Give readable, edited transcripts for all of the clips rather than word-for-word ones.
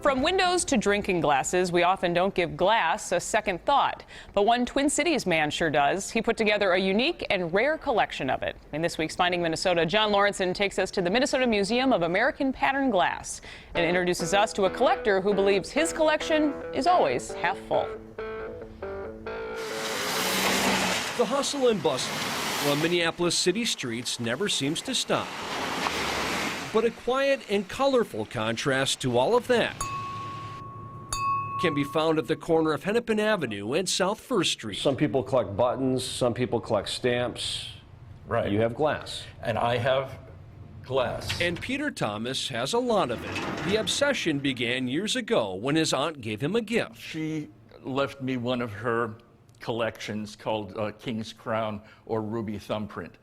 From windows to drinking glasses, we often don't give glass a second thought. But one Twin Cities man sure does. He put together a unique and rare collection of it. In this week's Finding Minnesota, John Lauritsen takes us to the Minnesota Museum of American Pattern Glass and introduces us to a collector who believes his collection is always half full. The hustle and bustle on Minneapolis city streets never seems to stop. But a quiet and colorful contrast to all of that can be found at the corner of Hennepin Avenue and South First Street. Some people collect buttons, some people collect stamps. Right. You have glass. And I have glass. And Peter Thomas has a lot of it. The obsession began years ago when his aunt gave him a gift. She left me one of her collections called King's Crown or Ruby Thumbprint.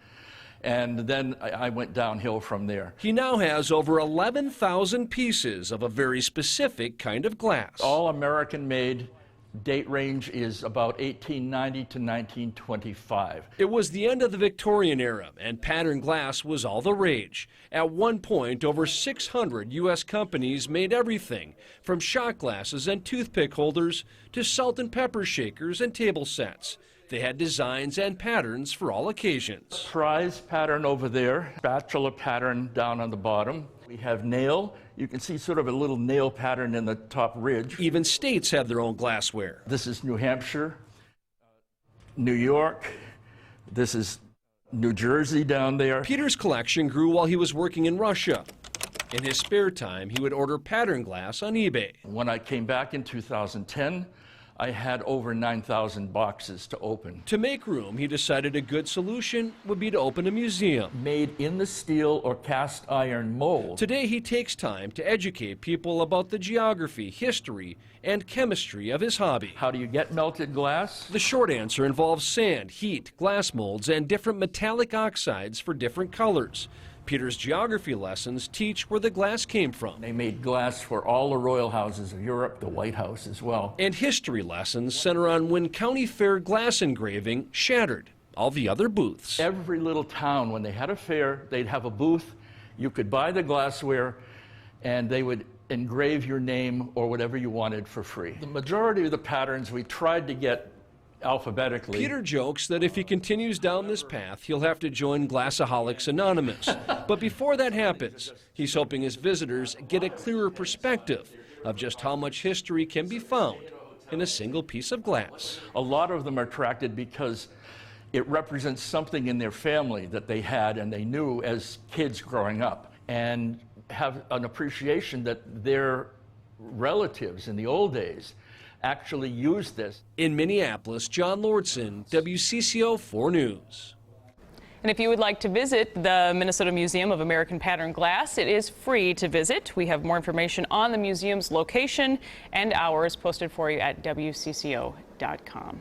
And then I went downhill from there. He now has over 11,000 pieces of a very specific kind of glass. All American made. Date range is about 1890 to 1925. It was the end of the Victorian era, and pattern glass was all the rage. At one point, over 600 U.S. companies made everything from shot glasses and toothpick holders to salt and pepper shakers and table sets. They had designs and patterns for all occasions. Prize pattern over there, spatula pattern down on the bottom. We have nail. You can see sort of a little nail pattern in the top ridge. Even states have their own glassware. This is New Hampshire, New York. This is New Jersey down there. Peter's collection grew while he was working in Russia. In his spare time, he would order pattern glass on eBay. When I came back in 2010, I had over 9,000 boxes to open. To make room, he decided a good solution would be to open a museum. Made in the steel or cast iron mold. Today, he takes time to educate people about the geography, history, and chemistry of his hobby. How do you get melted glass? The short answer involves sand, heat, glass molds, and different metallic oxides for different colors. Peter's geography lessons teach where the glass came from. They made glass for all the royal houses of Europe, the White House as well. And history lessons center on when county fair glass engraving shattered all the other booths. Every little town, when they had a fair, they'd have a booth. You could buy the glassware, and they would engrave your name or whatever you wanted for free. The majority of the patterns we tried to get alphabetically. Peter jokes that if he continues down this path, he'll have to join Glassaholics Anonymous. But before that happens, he's hoping his visitors get a clearer perspective of just how much history can be found in a single piece of glass. A lot of them are attracted because it represents something in their family that they had and they knew as kids growing up, and have an appreciation that their relatives in the old days actually used this. In Minneapolis, John Lauritsen, WCCO 4 News. And if you would like to visit the Minnesota Museum of American Pattern Glass, it is free to visit. We have more information on the museum's location and hours posted for you at WCCO.com.